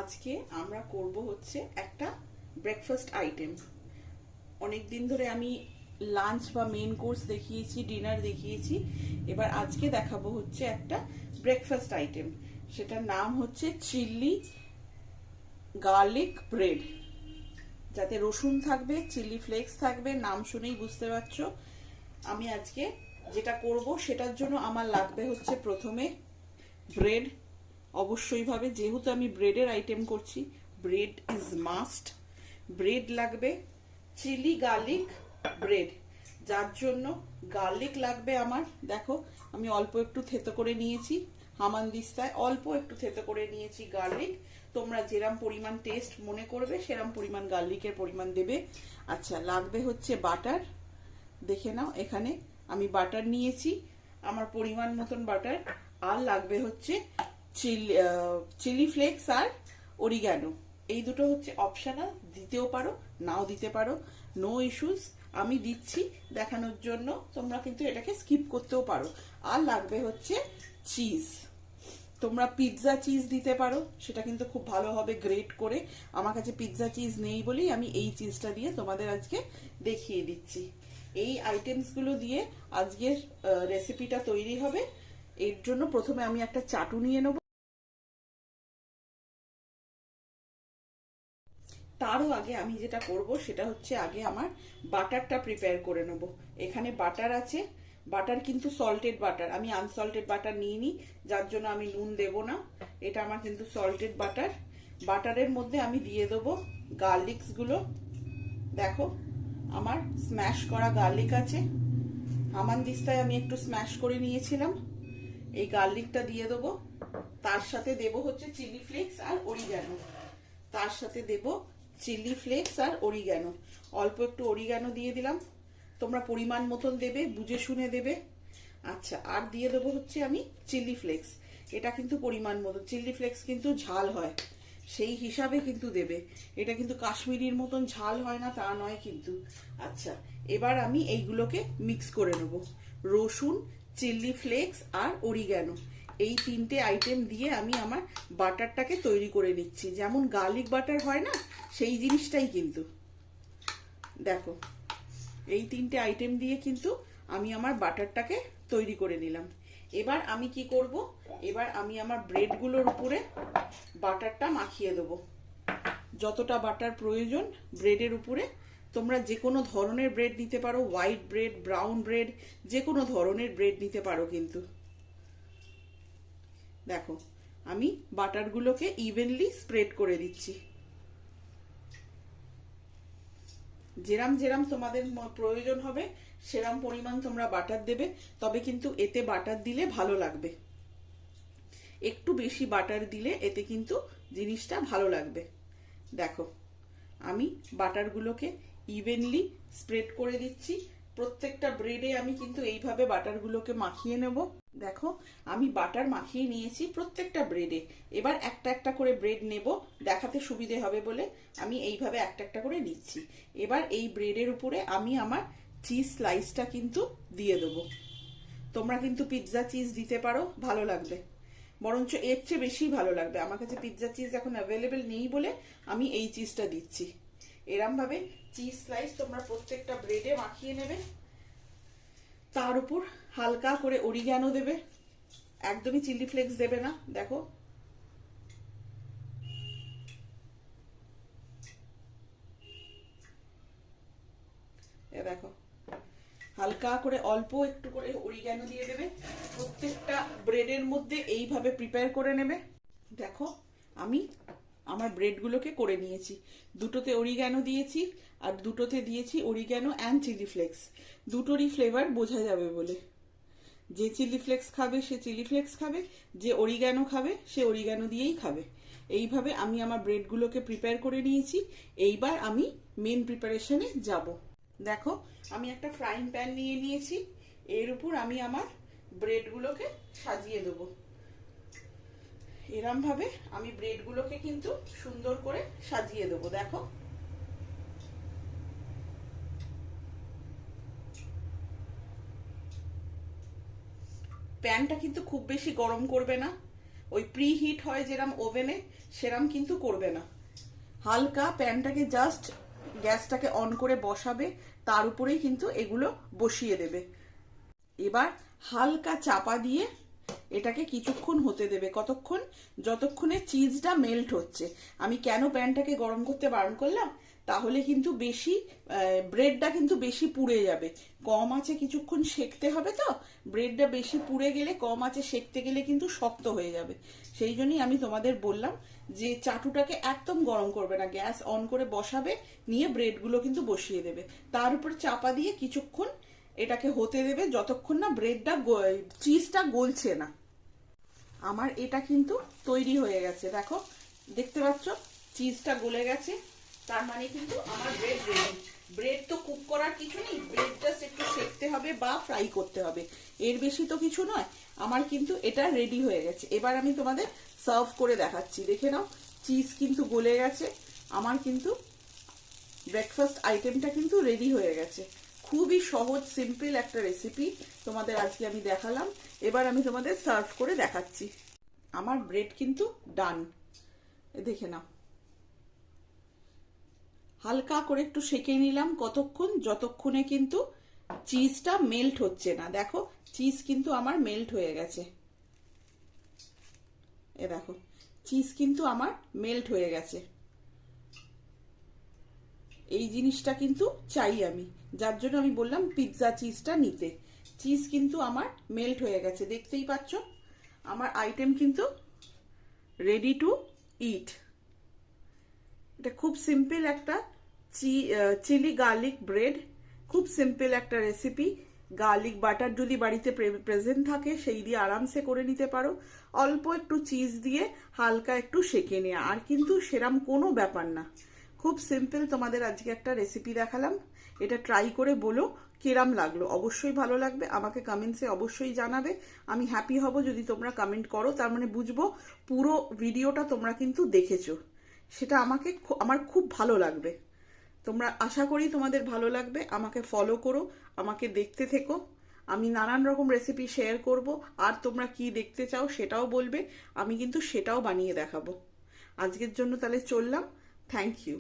আজকে আমরা করব হচ্ছে একটা ব্রেকফাস্ট আইটেম। অনেক দিন ধরে আমি লাঞ্চ বা মেন কোর্স দেখিয়েছি, ডিনার দেখিয়েছি, এবার আজকে দেখাবো হচ্ছে একটা ব্রেকফাস্ট আইটেম। সেটার নাম হচ্ছে চিলি গার্লিক ব্রেড। যাতে রসুন থাকবে, চিলি ফ্লেক্স থাকবে, নাম শুনেই বুঝতে পারছো। আমি আজকে যেটা করব সেটার জন্য আমার লাগবে হচ্ছে প্রথমে ব্রেড। অবশ্যই ভাবে, যেহেতু আমি ব্রেডের আইটেম করছি, ব্রেড ইজ মাস্ট। ব্রেড লাগবে, চিলি গার্লিক ব্রেড, যার জন্য গার্লিক লাগবে আমার। দেখো, আমি অল্প একটু থেতো করে নিয়েছি হামানদিস্তায়, অল্প একটু থেতো করে নিয়েছি গার্লিক। তোমরা যেরাম পরিমাণ টেস্ট মনে করবে সেরাম পরিমাণ গার্লিকের পরিমাণ দেবে। আচ্ছা, লাগবে হচ্ছে বাটার। দেখে নাও, এখানে আমি বাটার নিয়েছি, আমার পরিমাণ মতন বাটার। আর লাগবে হচ্ছে চিলি ফ্লেক্স আর অরিগ্যানো। এই দুটো হচ্ছে অপশনাল, দিতেও পারো নাও দিতে পারো, নো ইস্যুস। আমি দিচ্ছি দেখানোর জন্য, তোমরা কিন্তু এটাকে স্কিপ করতেও পারো। আর লাগবে হচ্ছে চিজ। তোমরা পিৎজা চিজ দিতে পারো, সেটা কিন্তু খুব ভালো হবে গ্রেট করে। আমার কাছে পিৎজা চিজ নেই বলেই আমি এই চিজটা দিয়ে তোমাদের আজকে দেখিয়ে দিচ্ছি। এই আইটেমসগুলো দিয়ে আজকের রেসিপিটা তৈরি হবে। এর জন্য প্রথমে আমি একটা চাটু নিয়ে নেব। তারও আগে আমি যেটা করব সেটা হচ্ছে আগে আমার বাটারটা প্রিপেয়ার করে নেব। এখানে বাটার আছে, বাটার কিন্তু সল্টেড বাটার, আমি আনসল্টেড বাটার নিইনি, যার জন্য আমি নুন দেব না। এটা আমার কিন্তু সল্টেড বাটার। বাটারের মধ্যে আমি দিয়ে দেবো গার্লিকসগুলো। দেখো, আমার স্ম্যাশ করা গার্লিক আছে, হামানদিস্তায় আমি একটু স্ম্যাশ করে নিয়েছিলাম। এই গার্লিকটা দিয়ে দেবো। তার সাথে দেব হচ্ছে চিলি ফ্লেক্স আর অরিগ্যানো। তার সাথে দেব চিলি ফ্লেক্স আর অরিগ্যানো। অল্প একটু অরিগ্যানো দিয়ে দিলাম, তোমরা পরিমাণ মতন দেবে, বুঝে শুনে দেবে। আচ্ছা, আর দিয়ে দেবো হচ্ছে আমি চিলি ফ্লেক্স। এটা কিন্তু পরিমাণ মতো, চিলি ফ্লেক্স কিন্তু ঝাল হয়, সেই হিসাবে কিন্তু দেবে। এটা কিন্তু কাশ্মীরির মতন ঝাল হয় না তা নয় কিন্তু। আচ্ছা, এবার আমি এইগুলোকে মিক্স করে নেব। রসুন, চিলি ফ্লেক্স আর অরিগ্যানো, এই তিনটে আইটেম দিয়ে আমি আমার বাটারটাকে তৈরি করে নিচ্ছি। যেমন গার্লিক বাটার হয় না, সেই জিনিসটাই কিন্তু। দেখো, এই তিনটে আইটেম দিয়ে কিন্তু আমি আমার বাটারটাকে তৈরি করে নিলাম। এবার আমি কি করব, এবার আমি আমার ব্রেডগুলোর উপরে বাটারটা মাখিয়ে দেবো। যতটা বাটার প্রয়োজন ব্রেডের উপরে। তোমরা যে কোনো ধরনের ব্রেড নিতে পারো, হোয়াইট ব্রেড, ব্রাউন ব্রেড, যে কোনো ধরনের ব্রেড নিতে পারো কিন্তু। দেখো, আমি বাটারগুলোকে ইভেনলি স্প্রেড করে দিচ্ছি। যেরাম যেরাম তোমাদের প্রয়োজন হবে সেরাম পরিমাণ তোমরা বাটার দেবে, তবে কিন্তু এতে বাটার দিলে ভালো লাগবে। একটু বেশি বাটার দিলে এতে কিন্তু জিনিসটা ভালো লাগবে। দেখো, আমি বাটারগুলোকে ইভেনলি স্প্রেড করে দিচ্ছি। প্রত্যেকটা ব্রেডে আমি কিন্তু এইভাবে বাটারগুলোকে মাখিয়ে নেব। দেখো, আমি বাটার মাখিয়ে নিয়েছি প্রত্যেকটা ব্রেডে। এবার একটা একটা করে ব্রেড নেব, দেখাতে সুবিধে হবে বলে আমি এইভাবে একটা একটা করে নিচ্ছি। এবার এই ব্রেডের উপরে আমি আমার চিজ স্লাইসটা কিন্তু দিয়ে দেবো। তোমরা কিন্তু পিৎজা চিজ দিতে পারো, ভালো লাগবে, বরঞ্চ এর চেয়ে বেশি ভালো লাগবে। আমার কাছে পিৎজা চিজ এখন অ্যাভেলেবেল নেই বলে আমি এই চিজটা দিচ্ছি। এরম ভাবে চিজ স্লাইস তোমরা প্রত্যেকটা ব্রেডে মাখিয়ে নেবে। তার উপর হালকা করে অরিগ্যানো দেবে, একদমই চিলি ফ্লেক্স দেবে না। দেখো, দেখো, হালকা করে অল্প একটু করে অরিগ্যানো দিয়ে দেবে। প্রত্যেকটা ব্রেডের মধ্যে এইভাবে প্রিপেয়ার করে নেবে। দেখো, আমি আমার ব্রেডগুলোকে করে নিয়েছি। দুটোতে অরিগ্যানো দিয়েছি আর দুটোতে দিয়েছি অরিগ্যানো অ্যান্ড চিলি ফ্লেক্স। দুটোরই ফ্লেভার বোঝা যাবে বলে। যে চিলি ফ্লেক্স খাবে সে চিলি ফ্লেক্স খাবে, যে অরিগ্যানো খাবে সে অরিগ্যানো দিয়েই খাবে। এইভাবে আমি আমার ব্রেডগুলোকে প্রিপেয়ার করে নিয়েছি। এইবার আমি মেন প্রিপারেশনে যাব। দেখো, আমি একটা ফ্রাইং প্যান নিয়ে নিয়েছি, এর উপর আমি আমার ব্রেডগুলোকে সাজিয়ে দেবো। এরম ভাবে আমি ব্রেডগুলোকে কিন্তু সুন্দর করে সাজিয়ে দেবো। দেখো, প্যানটা কিন্তু খুব বেশি গরম করবে না, ওই প্রি হিট হয় যেরম ওভেনে সেরম কিন্তু করবে না। হালকা প্যানটাকে জাস্ট গ্যাসটাকে অন করে বসাবে, তার উপরেই কিন্তু এগুলো বসিয়ে দেবে। এবার হালকা চাপা দিয়ে এটাকে কিছুক্ষণ হতে দেবে। কতক্ষণ? যতক্ষণে চিজটা মেল্ট হচ্ছে। আমি কেন প্যানটাকে গরম করতে বারণ করলাম, তাহলে কিন্তু বেশি ব্রেডটা কিন্তু বেশি পুড়ে যাবে। কম আঁচে কিছুক্ষণ সেকতে হবে, তো ব্রেডটা বেশি পুড়ে গেলে কম আঁচে সেকতে গেলে কিন্তু শক্ত হয়ে যাবে। সেই জন্যই আমি তোমাদের বললাম যে চাটুটাকে একদম গরম করবে না, গ্যাস অন করে বসাবে, নিয়ে ব্রেডগুলো কিন্তু বসিয়ে দেবে, তার উপর চাপা দিয়ে কিছুক্ষণ এটাকে হতে দেবে যতক্ষণ না ব্রেডটা চিজটা গলছে না। আমার এটা কিন্তু তৈরি হয়ে গেছে, দেখো দেখতে পাচ্ছ চিজটা গলে গেছে, তার মানে কিন্তু আমার ব্রেড রেডি। ব্রেড তো কুক করার কিছু নেই, ব্রেড জাস্ট একটু সেকতে হবে বা ফ্রাই করতে হবে, এর বেশি তো কিছু নয়। আমার কিন্তু এটা রেডি হয়ে গেছে। এবার আমি তোমাদের সার্ভ করে দেখাচ্ছি, দেখে নাও চিজ কিন্তু গলে গেছে। আমার কিন্তু ব্রেকফাস্ট আইটেমটা কিন্তু রেডি হয়ে গেছে। খুবই সহজ সিম্পল একটা রেসিপি তোমাদের আজকে আমি দেখালাম। এবার আমি তোমাদের সার্ভ করে দেখাচ্ছি। আমার ব্রেড কিন্তু ডান, দেখে নাও। হালকা করে একটু সেঁকে নিলাম, কতক্ষণ? যতক্ষণে কিন্তু চিজটা মেল্ট হচ্ছে না। দেখো চিজ কিন্তু আমার মেল্ট হয়ে গেছে, এ দেখো চিজ কিন্তু আমার মেল্ট হয়ে গেছে। এই জিনিসটা কিন্তু চাই আমি, যার জন্য আমি বললাম পিৎজা চিজটা নিতে। চিজ কিন্তু আমার মেল্ট হয়ে গেছে, দেখতেই পাচ্ছ। আমার আইটেম কিন্তু রেডি টু ইট। এটা খুব সিম্পল একটা চিলি গার্লিক ব্রেড, খুব সিম্পল একটা রেসিপি। গার্লিক বাটার যদি বাড়িতে প্রেজেন্ট থাকে সেই দিয়ে আরামসে করে নিতে পারো। অল্প একটু চিজ দিয়ে হালকা একটু সেঁকে নেওয়া, আর কিন্তু সেরাম কোনো ব্যাপার না। খুব সিম্পল তোমাদের আজকে একটা রেসিপি দেখালাম। এটা ট্রাই করে বলো কিরাম লাগলো। অবশ্যই ভালো লাগবে, আমাকে কমেন্টসে অবশ্যই জানাবে। আমি হ্যাপি হব যদি তোমরা কমেন্ট করো, তার মানে বুঝবো পুরো ভিডিওটা তোমরা কিন্তু দেখেছো। সেটা আমার খুব ভালো লাগবে। তোমরা, আশা করি তোমাদের ভালো লাগবে। আমাকে ফলো করো, আমাকে দেখতে থেকো। আমি নানান রকম রেসিপি শেয়ার করব, আর তোমরা কি দেখতে চাও সেটাও বলবে, আমি কিন্তু সেটাও বানিয়ে দেখাবো। আজকের জন্য তাহলে চললাম। Thank you.